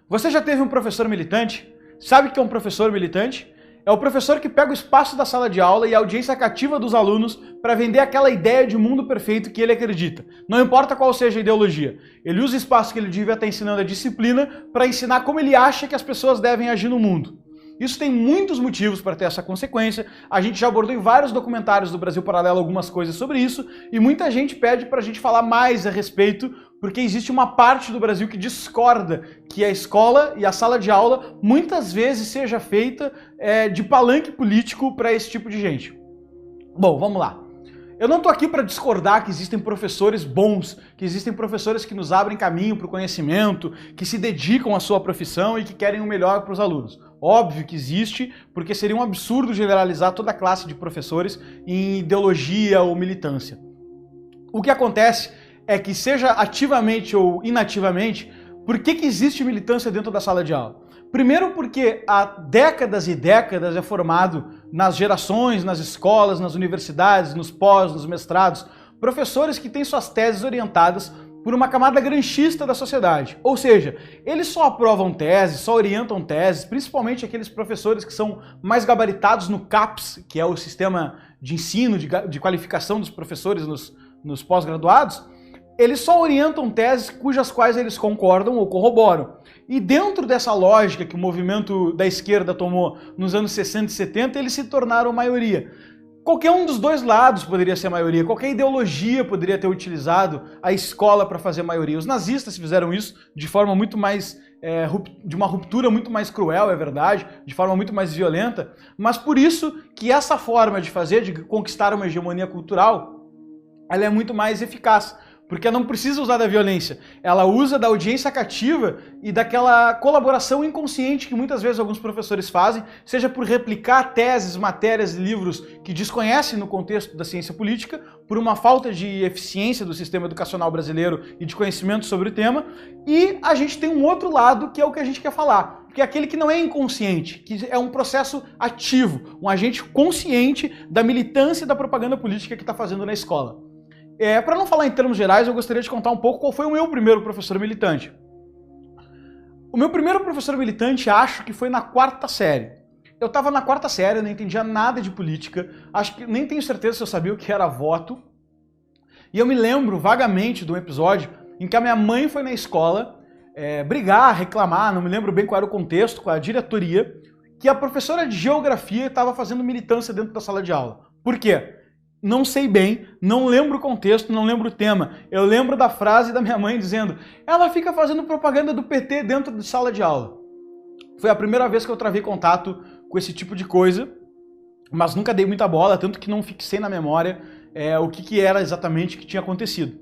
Você já teve um professor militante? Sabe o que é um professor militante? É o professor que pega o espaço da sala de aula e a audiência cativa dos alunos para vender aquela ideia de mundo perfeito que ele acredita. Não importa qual seja a ideologia. Ele usa o espaço que ele devia estar ensinando a disciplina para ensinar como ele acha que as pessoas devem agir no mundo. Isso tem muitos motivos para ter essa consequência. A gente já abordou em vários documentários do Brasil Paralelo algumas coisas sobre isso e muita gente pede para a gente falar mais a respeito porque existe uma parte do Brasil que discorda que a escola e a sala de aula muitas vezes seja feita de palanque político para esse tipo de gente. Bom, vamos lá. Eu não estou aqui para discordar que existem professores bons, que existem professores que nos abrem caminho para o conhecimento, que se dedicam à sua profissão e que querem o melhor para os alunos. Óbvio que existe, porque seria um absurdo generalizar toda a classe de professores em ideologia ou militância. O que acontece é que, seja ativamente ou inativamente, por que existe militância dentro da sala de aula? Primeiro porque há décadas e décadas é formado nas gerações, nas escolas, nas universidades, nos pós, nos mestrados, professores que têm suas teses orientadas por uma camada granchista da sociedade. Ou seja, eles só aprovam teses, só orientam teses, principalmente aqueles professores que são mais gabaritados no CAPES, que é o sistema de ensino, de qualificação dos professores nos pós-graduados. Eles só orientam teses cujas quais eles concordam ou corroboram. E dentro dessa lógica que o movimento da esquerda tomou nos anos 60 e 70, eles se tornaram maioria. Qualquer um dos dois lados poderia ser maioria, qualquer ideologia poderia ter utilizado a escola para fazer maioria. Os nazistas fizeram isso de forma muito mais, de uma ruptura muito mais cruel, é verdade, de forma muito mais violenta, mas por isso que essa forma de fazer, de conquistar uma hegemonia cultural, ela é muito mais eficaz. Porque ela não precisa usar da violência, ela usa da audiência cativa e daquela colaboração inconsciente que muitas vezes alguns professores fazem, seja por replicar teses, matérias e livros que desconhecem no contexto da ciência política, por uma falta de eficiência do sistema educacional brasileiro e de conhecimento sobre o tema, e a gente tem um outro lado que é o que a gente quer falar, que é aquele que não é inconsciente, que é um processo ativo, um agente consciente da militância e da propaganda política que está fazendo na escola. Para não falar em termos gerais, eu gostaria de contar um pouco qual foi o meu primeiro professor militante. O meu primeiro professor militante, acho que foi na 4ª série. Eu estava na 4ª série, eu não entendia nada de política, acho que nem tenho certeza se eu sabia o que era voto. E eu me lembro vagamente de um episódio em que a minha mãe foi na escola brigar, reclamar, não me lembro bem qual era o contexto, com a diretoria, que a professora de geografia estava fazendo militância dentro da sala de aula. Por quê? Não sei bem, não lembro o contexto, não lembro o tema. Eu lembro da frase da minha mãe dizendo: ela fica fazendo propaganda do PT dentro de sala de aula. Foi a primeira vez que eu travei contato com esse tipo de coisa, mas nunca dei muita bola, tanto que não fixei na memória o que era exatamente que tinha acontecido.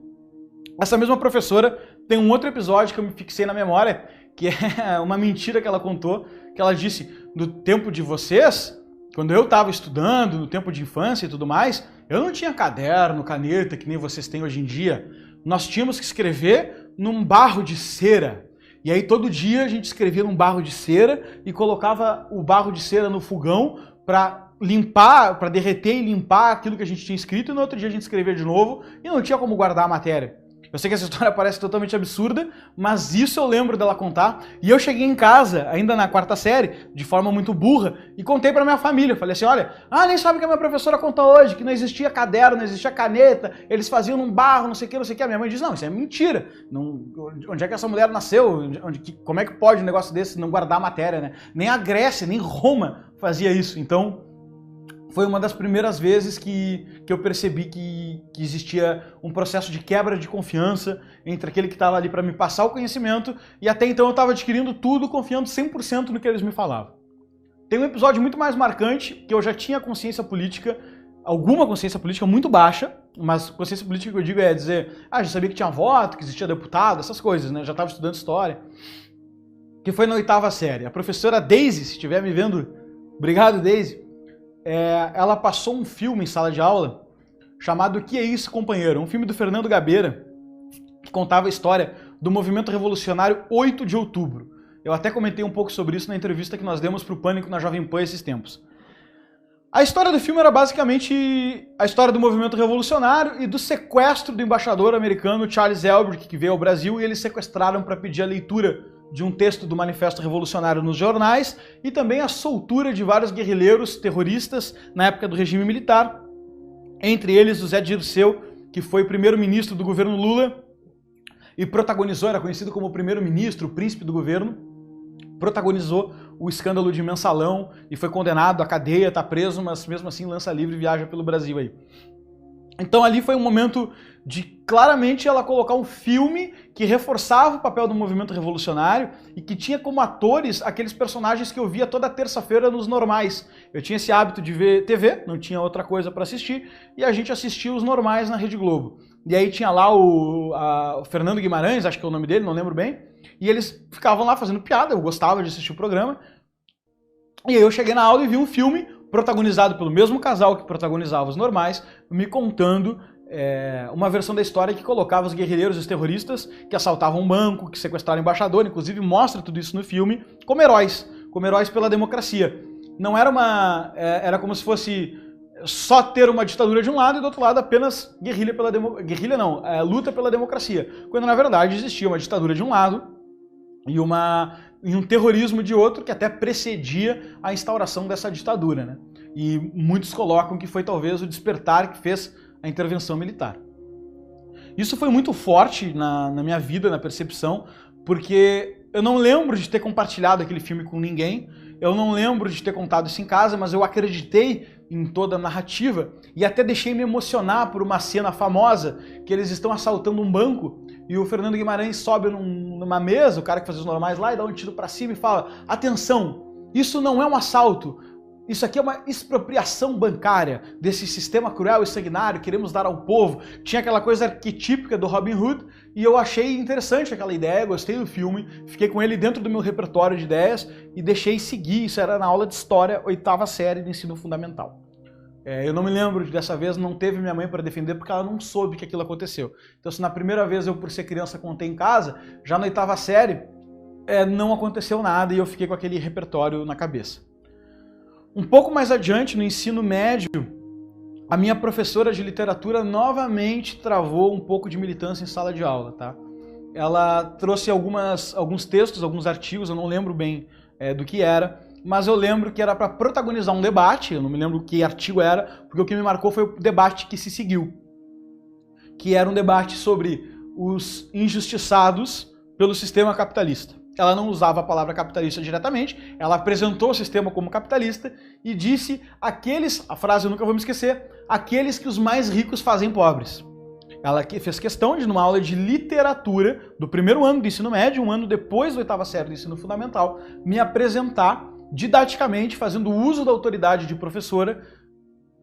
Essa mesma professora tem um outro episódio que eu me fixei na memória, que é uma mentira que ela contou, que ela disse: no tempo de vocês, quando eu estava estudando, no tempo de infância e tudo mais, eu não tinha caderno, caneta, que nem vocês têm hoje em dia. Nós tínhamos que escrever num barro de cera. E aí todo dia a gente escrevia num barro de cera e colocava o barro de cera no fogão para limpar, para derreter e limpar aquilo que a gente tinha escrito, e no outro dia a gente escrevia de novo e não tinha como guardar a matéria. Eu sei que essa história parece totalmente absurda, mas isso eu lembro dela contar. E eu cheguei em casa, ainda na 4ª série, de forma muito burra, e contei pra minha família. Eu falei assim: olha, nem sabe o que a minha professora contou hoje, que não existia caderno, não existia caneta, eles faziam num barro, não sei o que, não sei o que. A minha mãe diz: não, isso é mentira. Não, onde é que essa mulher nasceu? Como é que pode um negócio desse não guardar a matéria, né? Nem a Grécia, nem Roma fazia isso. Então, foi uma das primeiras vezes que eu percebi que existia um processo de quebra de confiança entre aquele que estava ali para me passar o conhecimento e até então eu estava adquirindo tudo confiando 100% no que eles me falavam. Tem um episódio muito mais marcante, que eu já tinha consciência política, alguma consciência política muito baixa, mas consciência política que eu digo é dizer, já sabia que tinha voto, que existia deputado, essas coisas, né? Já estava estudando história. Que foi na 8ª série. A professora Daisy, se estiver me vendo, obrigado Daisy, ela passou um filme em sala de aula chamado O Que é Isso, Companheiro? Um filme do Fernando Gabeira, que contava a história do movimento revolucionário 8 de outubro. Eu até comentei um pouco sobre isso na entrevista que nós demos para o Pânico na Jovem Pan esses tempos. A história do filme era basicamente a história do movimento revolucionário e do sequestro do embaixador americano Charles Elbrick, que veio ao Brasil, e eles sequestraram para pedir a leitura de um texto do Manifesto Revolucionário nos jornais e também a soltura de vários guerrilheiros terroristas na época do regime militar, entre eles o Zé Dirceu, que foi primeiro-ministro do governo Lula e protagonizou, era conhecido como primeiro-ministro, o príncipe do governo, protagonizou o escândalo de Mensalão e foi condenado à cadeia, está preso, mas mesmo assim lança livre e viaja pelo Brasil aí. Então ali foi um momento de claramente ela colocar um filme que reforçava o papel do movimento revolucionário e que tinha como atores aqueles personagens que eu via toda terça-feira nos normais. Eu tinha esse hábito de ver TV, não tinha outra coisa para assistir, e a gente assistia os normais na Rede Globo. E aí tinha lá o Fernando Guimarães, acho que é o nome dele, não lembro bem, e eles ficavam lá fazendo piada, eu gostava de assistir o programa. E aí eu cheguei na aula e vi um filme protagonizado pelo mesmo casal que protagonizava os normais, me contando uma versão da história que colocava os guerrilheiros e os terroristas que assaltavam um banco, que sequestraram o embaixador, inclusive mostra tudo isso no filme, como heróis pela democracia. Não era era como se fosse só ter uma ditadura de um lado e do outro lado apenas luta pela democracia, quando na verdade existia uma ditadura de um lado e um terrorismo de outro que até precedia a instauração dessa ditadura, né? E muitos colocam que foi talvez o despertar que fez a intervenção militar. Isso foi muito forte na minha vida, na percepção, porque eu não lembro de ter compartilhado aquele filme com ninguém, eu não lembro de ter contado isso em casa, mas eu acreditei em toda a narrativa e até deixei me emocionar por uma cena famosa que eles estão assaltando um banco e o Fernando Guimarães sobe numa mesa, o cara que fazia os normais lá, e dá um tiro pra cima e fala: atenção, isso não é um assalto, isso aqui é uma expropriação bancária desse sistema cruel e sanguinário, queremos dar ao povo. Tinha aquela coisa arquetípica do Robin Hood e eu achei interessante aquela ideia, gostei do filme, fiquei com ele dentro do meu repertório de ideias e deixei seguir, isso era na aula de História, 8ª série de ensino fundamental. Eu não me lembro de dessa vez, não teve minha mãe para defender porque ela não soube que aquilo aconteceu. Então se na primeira vez eu, por ser criança, contei em casa, já na 8ª série não aconteceu nada e eu fiquei com aquele repertório na cabeça. Um pouco mais adiante, no ensino médio, a minha professora de literatura novamente travou um pouco de militância em sala de aula, tá? Ela trouxe alguns textos, alguns artigos, eu não lembro bem do que era, mas eu lembro que era para protagonizar um debate, eu não me lembro que artigo era, porque o que me marcou foi o debate que se seguiu, que era um debate sobre os injustiçados pelo sistema capitalista. Ela não usava a palavra capitalista diretamente, ela apresentou o sistema como capitalista e disse a frase eu nunca vou me esquecer, aqueles que os mais ricos fazem pobres. Ela fez questão de, numa aula de literatura do primeiro ano do ensino médio, um ano depois da 8ª série do ensino fundamental, me apresentar didaticamente, fazendo uso da autoridade de professora,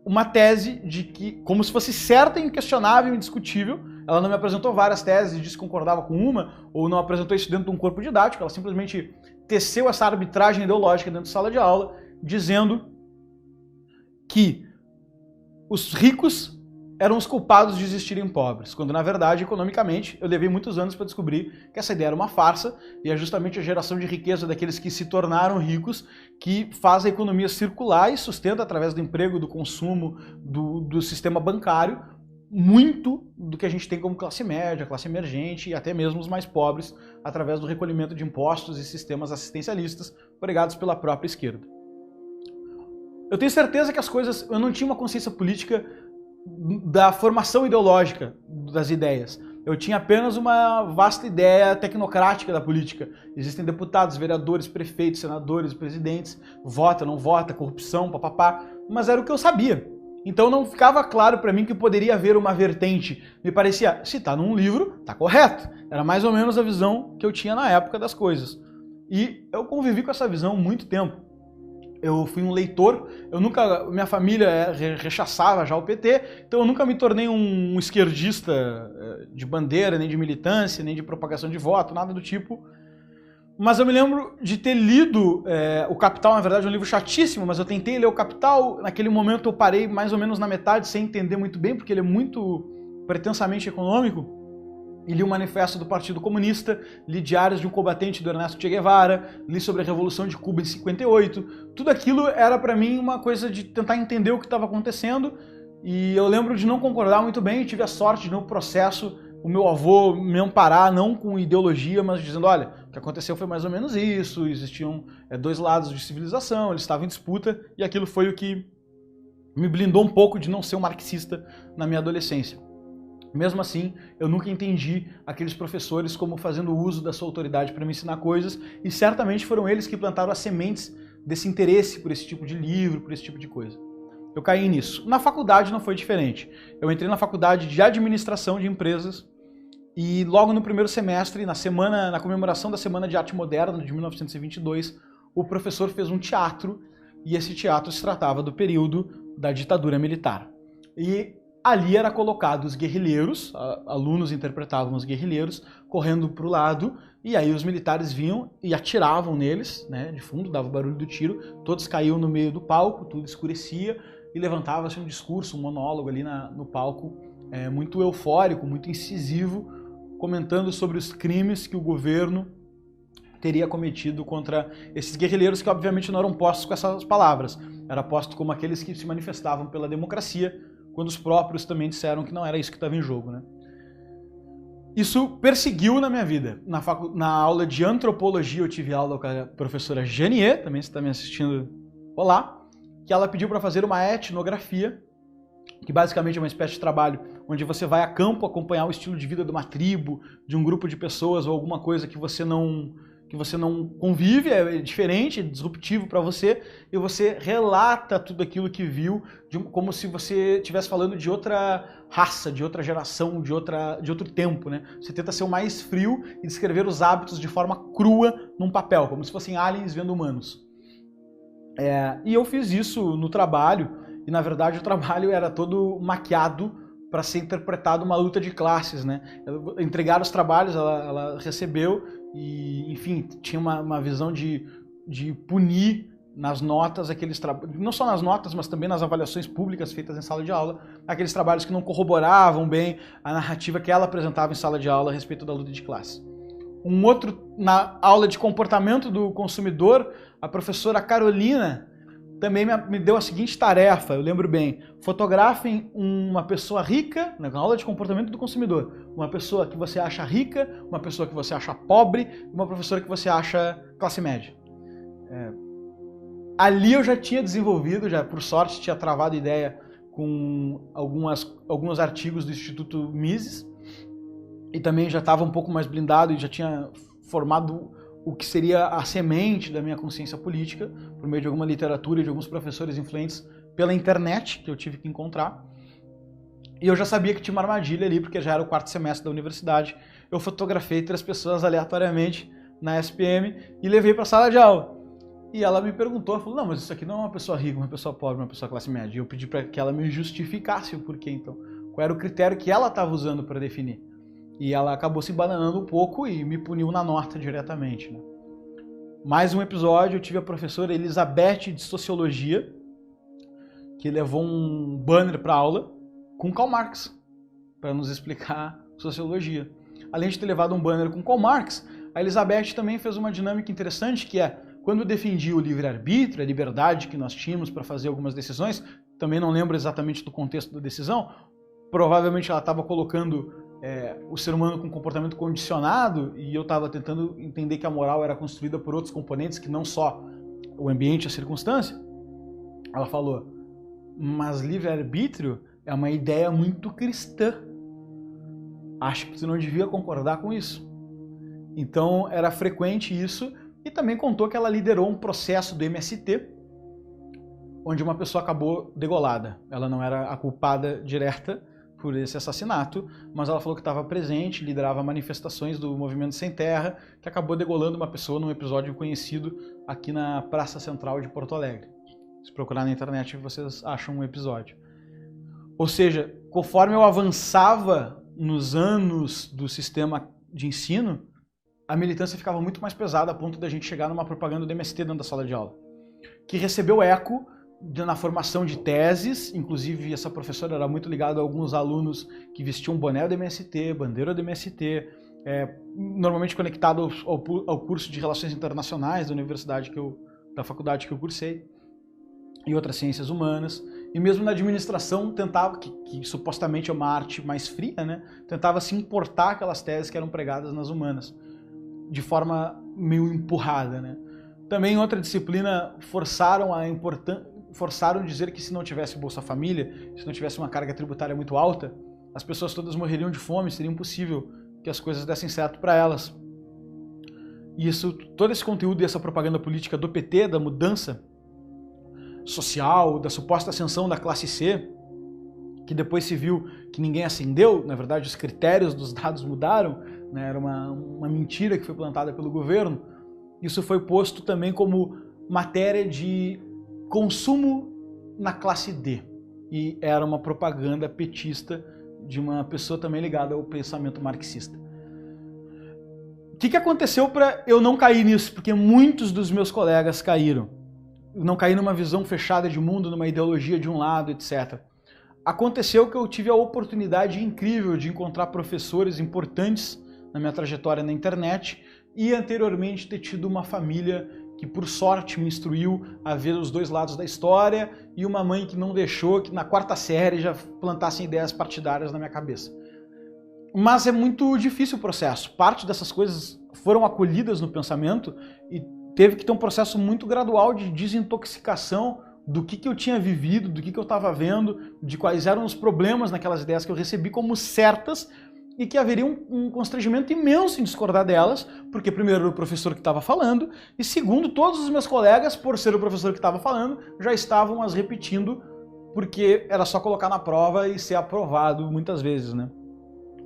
uma tese de que, como se fosse certa, inquestionável e indiscutível. Ela não me apresentou várias teses e disse que concordava com uma, ou não apresentou isso dentro de um corpo didático, ela simplesmente teceu essa arbitragem ideológica dentro da sala de aula, dizendo que os ricos eram os culpados de existirem pobres, quando na verdade, economicamente, eu levei muitos anos para descobrir que essa ideia era uma farsa e é justamente a geração de riqueza daqueles que se tornaram ricos que faz a economia circular e sustenta através do emprego, do consumo, do sistema bancário, muito do que a gente tem como classe média, classe emergente e até mesmo os mais pobres, através do recolhimento de impostos e sistemas assistencialistas pregados pela própria esquerda. Eu tenho certeza que eu não tinha uma consciência política da formação ideológica das ideias. Eu tinha apenas uma vasta ideia tecnocrática da política. Existem deputados, vereadores, prefeitos, senadores, presidentes, vota, não vota, corrupção, papapá, mas era o que eu sabia. Então não ficava claro para mim que poderia haver uma vertente. Me parecia, se tá num livro, tá correto. Era mais ou menos a visão que eu tinha na época das coisas. E eu convivi com essa visão há muito tempo. Eu fui um leitor, minha família rechaçava já o PT, então eu nunca me tornei um esquerdista de bandeira, nem de militância, nem de propagação de voto, nada do tipo. Mas eu me lembro de ter lido O Capital, na verdade é um livro chatíssimo, mas eu tentei ler O Capital, naquele momento eu parei mais ou menos na metade, sem entender muito bem, porque ele é muito pretensamente econômico. E li o Manifesto do Partido Comunista, li Diários de um Combatente do Ernesto Che Guevara, li sobre a Revolução de Cuba em 58. Tudo aquilo era para mim uma coisa de tentar entender o que estava acontecendo e eu lembro de não concordar muito bem, tive a sorte de no processo o meu avô me amparar, não com ideologia, mas dizendo, olha, o que aconteceu foi mais ou menos isso, existiam dois lados de civilização, eles estavam em disputa, e aquilo foi o que me blindou um pouco de não ser um marxista na minha adolescência. Mesmo assim, eu nunca entendi aqueles professores como fazendo uso da sua autoridade para me ensinar coisas, e certamente foram eles que plantaram as sementes desse interesse por esse tipo de livro, por esse tipo de coisa. Eu caí nisso. Na faculdade não foi diferente. Eu entrei na faculdade de administração de empresas e logo no primeiro semestre, na comemoração da Semana de Arte Moderna de 1922, o professor fez um teatro e esse teatro se tratava do período da ditadura militar. E ali era colocado os guerrilheiros, alunos interpretavam os guerrilheiros, correndo para o lado, e aí os militares vinham e atiravam neles, né, de fundo, dava o barulho do tiro, todos caíam no meio do palco, tudo escurecia, e levantava-se um discurso, um monólogo ali no palco, muito eufórico, muito incisivo, comentando sobre os crimes que o governo teria cometido contra esses guerrilheiros, que obviamente não eram postos com essas palavras, era posto como aqueles que se manifestavam pela democracia, quando os próprios também disseram que não era isso que estava em jogo, né? Isso perseguiu na minha vida. Na aula de antropologia eu tive aula com a professora Janier, também você está me assistindo, olá, que ela pediu para fazer uma etnografia, que basicamente é uma espécie de trabalho onde você vai a campo acompanhar o estilo de vida de uma tribo, de um grupo de pessoas ou alguma coisa que você não convive, é diferente, é disruptivo para você, e você relata tudo aquilo que viu como se você estivesse falando de outra raça, de outra geração, de outro tempo, né? Você tenta ser o mais frio e descrever os hábitos de forma crua num papel, como se fossem aliens vendo humanos. E eu fiz isso no trabalho, e na verdade o trabalho era todo maquiado para ser interpretado uma luta de classes, né? Entregaram os trabalhos, ela recebeu e, enfim, tinha uma visão de punir nas notas aqueles trabalhos, não só nas notas, mas também nas avaliações públicas feitas em sala de aula, aqueles trabalhos que não corroboravam bem a narrativa que ela apresentava em sala de aula a respeito da luta de classe. Um outro, na aula de comportamento do consumidor, a professora Carolina também me deu a seguinte tarefa, eu lembro bem: fotografem uma pessoa rica, na aula de comportamento do consumidor, uma pessoa que você acha rica, uma pessoa que você acha pobre, uma professora que você acha classe média. Ali eu já tinha desenvolvido, já por sorte tinha travado ideia com alguns artigos do Instituto Mises, e também já estava um pouco mais blindado e já tinha formado o que seria a semente da minha consciência política, por meio de alguma literatura e de alguns professores influentes pela internet, que eu tive que encontrar. E eu já sabia que tinha uma armadilha ali, porque já era o quarto semestre da universidade. Eu fotografei 3 pessoas aleatoriamente na SPM e levei para a sala de aula. E ela me perguntou, falou: não, mas isso aqui não é uma pessoa rica, uma pessoa pobre, uma pessoa classe média. E eu pedi para que ela me justificasse o porquê, então. Qual era o critério que ela estava usando para definir. E ela acabou se embananando um pouco e me puniu na nota diretamente, né? Mais um episódio, eu tive a professora Elizabeth de Sociologia, que levou um banner para aula com Karl Marx, para nos explicar sociologia. Além de ter levado um banner com Karl Marx, a Elizabeth também fez uma dinâmica interessante, que é, quando eu defendia o livre-arbítrio, a liberdade que nós tínhamos para fazer algumas decisões, também não lembro exatamente do contexto da decisão, provavelmente ela estava colocando o ser humano com comportamento condicionado, e eu estava tentando entender que a moral era construída por outros componentes que não só o ambiente e a circunstância. Ela falou: mas livre-arbítrio é uma ideia muito cristã. Acho que você não devia concordar com isso. Então era frequente isso, e também contou que ela liderou um processo do MST, onde uma pessoa acabou degolada. Ela não era a culpada direta por esse assassinato, mas ela falou que estava presente, liderava manifestações do Movimento Sem Terra, que acabou degolando uma pessoa num episódio conhecido aqui na Praça Central de Porto Alegre. Se procurar na internet, vocês acham um episódio. Ou seja, conforme eu avançava nos anos do sistema de ensino, a militância ficava muito mais pesada, a ponto da gente chegar numa propaganda do MST dentro da sala de aula, que recebeu eco na formação de teses. Inclusive essa professora era muito ligada a alguns alunos que vestiam boné do MST, bandeira do MST, normalmente conectado ao curso de Relações Internacionais da faculdade que eu cursei, e outras ciências humanas. E mesmo na administração tentava, que supostamente é uma arte mais fria, né, tentava se importar aquelas teses que eram pregadas nas humanas. de forma meio empurrada, né? Também em outra disciplina forçaram dizer que se não tivesse Bolsa Família, se não tivesse uma carga tributária muito alta, as pessoas todas morreriam de fome, seria impossível que as coisas dessem certo para elas. E todo esse conteúdo e essa propaganda política do PT, da mudança social, da suposta ascensão da classe C, que depois se viu que ninguém ascendeu, na verdade os critérios dos dados mudaram, né? Era uma mentira que foi plantada pelo governo. Isso foi posto também como matéria de consumo na classe D. E era uma propaganda petista de uma pessoa também ligada ao pensamento marxista. O que aconteceu para eu não cair nisso? Porque muitos dos meus colegas caíram. Não caí numa visão fechada de mundo, numa ideologia de um lado, etc. Aconteceu que eu tive a oportunidade incrível de encontrar professores importantes na minha trajetória na internet e anteriormente ter tido uma família que por sorte me instruiu a ver os dois lados da história e uma mãe que não deixou que na quarta série já plantassem ideias partidárias na minha cabeça. Mas é muito difícil o processo. Parte dessas coisas foram acolhidas no pensamento e teve que ter um processo muito gradual de desintoxicação do que eu tinha vivido, do que eu estava vendo, de quais eram os problemas naquelas ideias que eu recebi como certas e que haveria um constrangimento imenso em discordar delas, porque primeiro era o professor que estava falando e segundo, todos os meus colegas, por ser o professor que estava falando, já estavam as repetindo porque era só colocar na prova e ser aprovado muitas vezes, né?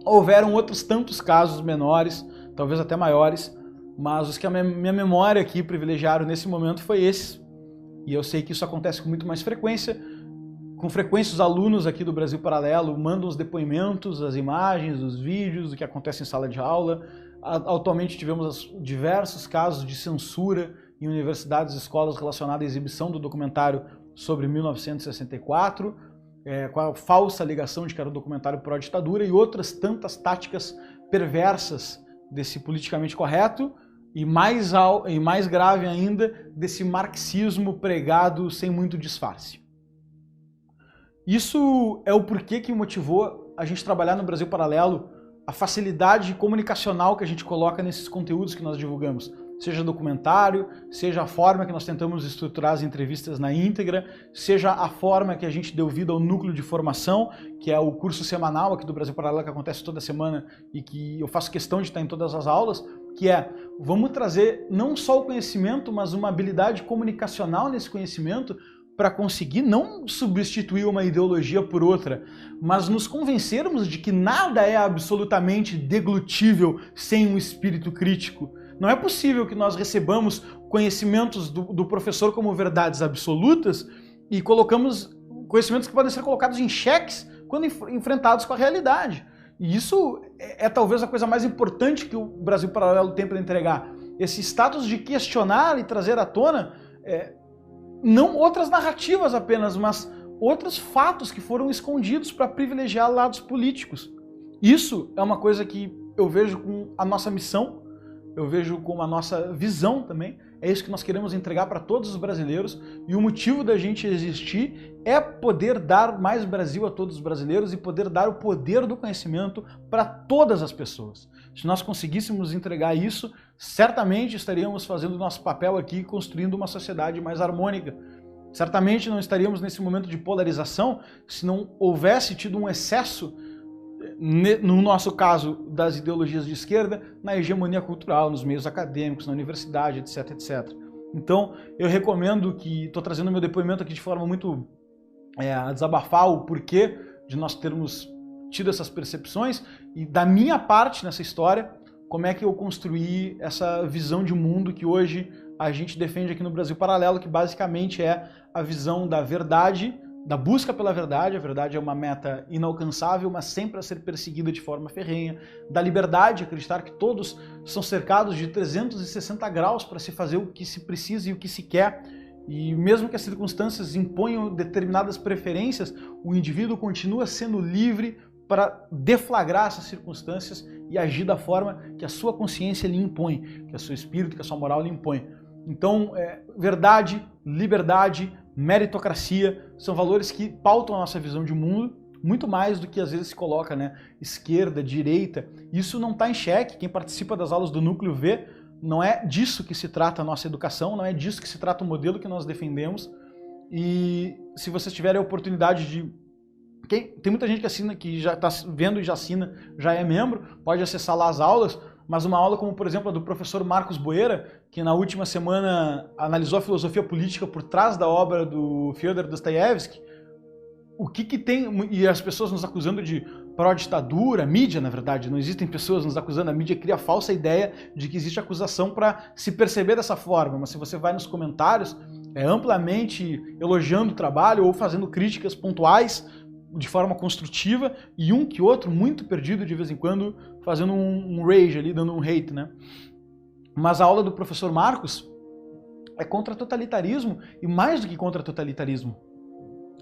Houveram outros tantos casos menores, talvez até maiores, mas os que a minha memória aqui privilegiaram nesse momento foi esses. E eu sei que isso acontece com muito mais frequência. Com frequência os alunos aqui do Brasil Paralelo mandam os depoimentos, as imagens, os vídeos do que acontece em sala de aula. Atualmente tivemos diversos casos de censura em universidades e escolas relacionados à exibição do documentário sobre 1964, com a falsa alegação de que era um documentário pró-ditadura e outras tantas táticas perversas desse politicamente correto e mais grave ainda, desse marxismo pregado sem muito disfarce. Isso é o porquê que motivou a gente trabalhar no Brasil Paralelo, a facilidade comunicacional que a gente coloca nesses conteúdos que nós divulgamos. Seja documentário, seja a forma que nós tentamos estruturar as entrevistas na íntegra, seja a forma que a gente deu vida ao núcleo de formação, que é o curso semanal aqui do Brasil Paralelo, que acontece toda semana e que eu faço questão de estar em todas as aulas, que é, vamos trazer não só o conhecimento, mas uma habilidade comunicacional nesse conhecimento para conseguir não substituir uma ideologia por outra, mas nos convencermos de que nada é absolutamente deglutível sem um espírito crítico. Não é possível que nós recebamos conhecimentos do professor como verdades absolutas e colocamos conhecimentos que podem ser colocados em xeques quando enfrentados com a realidade. E isso é talvez a coisa mais importante que o Brasil Paralelo tem para entregar. Esse status de questionar e trazer à tona não outras narrativas apenas, mas outros fatos que foram escondidos para privilegiar lados políticos. Isso é uma coisa que eu vejo com a nossa missão, eu vejo como a nossa visão também, é isso que nós queremos entregar para todos os brasileiros e o motivo da gente existir é poder dar mais Brasil a todos os brasileiros e poder dar o poder do conhecimento para todas as pessoas. Se nós conseguíssemos entregar isso, certamente estaríamos fazendo o nosso papel aqui, construindo uma sociedade mais harmônica. Certamente não estaríamos nesse momento de polarização se não houvesse tido um excesso, no nosso caso, das ideologias de esquerda, na hegemonia cultural, nos meios acadêmicos, na universidade, etc, etc. Então, eu recomendo que, estou trazendo meu depoimento aqui de forma muito a desabafar o porquê de nós termos tido essas percepções e da minha parte nessa história, como é que eu construí essa visão de mundo que hoje a gente defende aqui no Brasil Paralelo, que basicamente é a visão da verdade, da busca pela verdade. A verdade é uma meta inalcançável, mas sempre a ser perseguida de forma ferrenha, da liberdade, acreditar que todos são cercados de 360 graus para se fazer o que se precisa e o que se quer, e mesmo que as circunstâncias imponham determinadas preferências, o indivíduo continua sendo livre para deflagrar essas circunstâncias e agir da forma que a sua consciência lhe impõe, que o seu espírito, que a sua moral lhe impõe. Então, verdade, liberdade, meritocracia são valores que pautam a nossa visão de mundo. muito mais do que às vezes se coloca, né? Esquerda, direita, isso não está em xeque. Quem participa das aulas do Núcleo V, não é disso que se trata a nossa educação, não é disso que se trata o modelo que nós defendemos. E se vocês tiverem a oportunidade de... Tem muita gente que assina, que já está vendo e já assina, já é membro, pode acessar lá as aulas, mas uma aula como, por exemplo, a do professor Marcos Boeira, que na última semana analisou a filosofia política por trás da obra do Fyodor Dostoiévski, o que tem, e as pessoas nos acusando de pró-ditadura, mídia, na verdade, não existem pessoas nos acusando, a mídia cria a falsa ideia de que existe acusação para se perceber dessa forma, mas se você vai nos comentários, amplamente elogiando o trabalho ou fazendo críticas pontuais, de forma construtiva, e um que outro muito perdido de vez em quando, fazendo um rage ali, dando um hate, né? Mas a aula do professor Marcos é contra totalitarismo, e mais do que contra totalitarismo.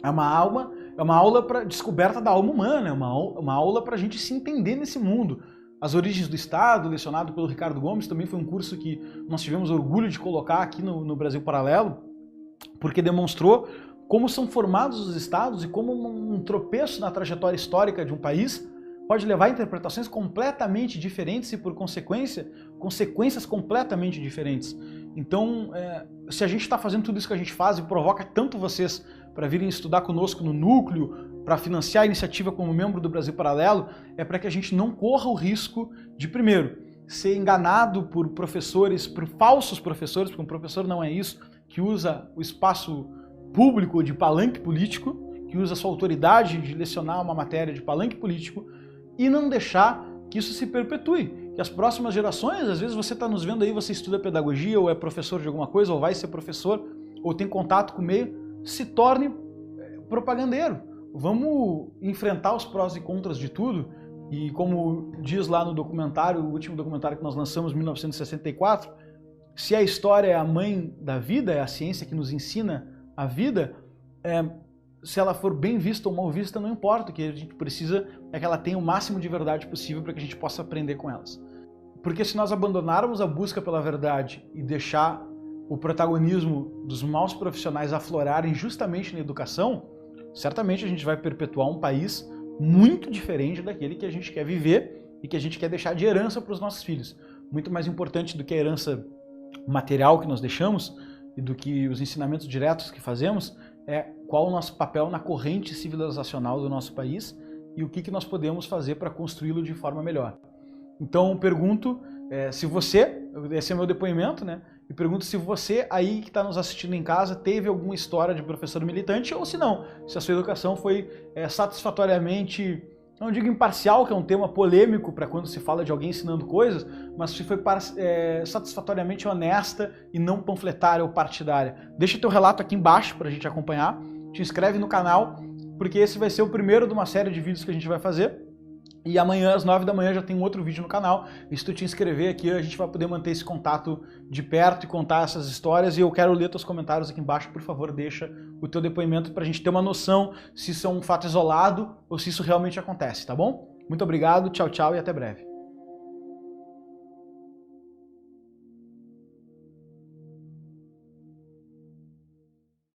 É uma aula para descoberta da alma humana, é uma aula para a gente se entender nesse mundo. As Origens do Estado, lecionado pelo Ricardo Gomes, também foi um curso que nós tivemos orgulho de colocar aqui no Brasil Paralelo, porque demonstrou como são formados os estados e como um tropeço na trajetória histórica de um país pode levar a interpretações completamente diferentes e, por consequência, consequências completamente diferentes. Então, se a gente está fazendo tudo isso que a gente faz e provoca tanto vocês para virem estudar conosco no Núcleo, para financiar a iniciativa como membro do Brasil Paralelo, é para que a gente não corra o risco de, primeiro, ser enganado por professores, por falsos professores, porque um professor não é isso, que usa o espaço público de palanque político, que usa sua autoridade de lecionar uma matéria de palanque político, e não deixar que isso se perpetue, que as próximas gerações, às vezes você está nos vendo aí, você estuda pedagogia, ou é professor de alguma coisa, ou vai ser professor, ou tem contato com o meio, se torne propagandeiro. Vamos enfrentar os prós e contras de tudo, e como diz lá no documentário, o último documentário que nós lançamos em 1964, se a história é a mãe da vida, é a ciência que nos ensina a vida, se ela for bem vista ou mal vista, não importa. O que a gente precisa é que ela tenha o máximo de verdade possível para que a gente possa aprender com elas. Porque se nós abandonarmos a busca pela verdade e deixar o protagonismo dos maus profissionais aflorarem justamente na educação, certamente a gente vai perpetuar um país muito diferente daquele que a gente quer viver e que a gente quer deixar de herança para os nossos filhos. Muito mais importante do que a herança material que nós deixamos e do que os ensinamentos diretos que fazemos, é qual o nosso papel na corrente civilizacional do nosso país e o que nós podemos fazer para construí-lo de forma melhor. Então, pergunto se você, esse é o meu depoimento, né? E pergunto se você aí que está nos assistindo em casa teve alguma história de professor militante ou se não, se a sua educação foi satisfatoriamente, não digo imparcial, que é um tema polêmico para quando se fala de alguém ensinando coisas, mas se foi satisfatoriamente honesta e não panfletária ou partidária. Deixa teu relato aqui embaixo para a gente acompanhar, te inscreve no canal, porque esse vai ser o primeiro de uma série de vídeos que a gente vai fazer. E amanhã, às 9 da manhã, já tem um outro vídeo no canal. E se tu te inscrever aqui, a gente vai poder manter esse contato de perto e contar essas histórias. E eu quero ler teus comentários aqui embaixo. Por favor, deixa o teu depoimento para a gente ter uma noção se isso é um fato isolado ou se isso realmente acontece, tá bom? Muito obrigado, tchau, tchau e até breve.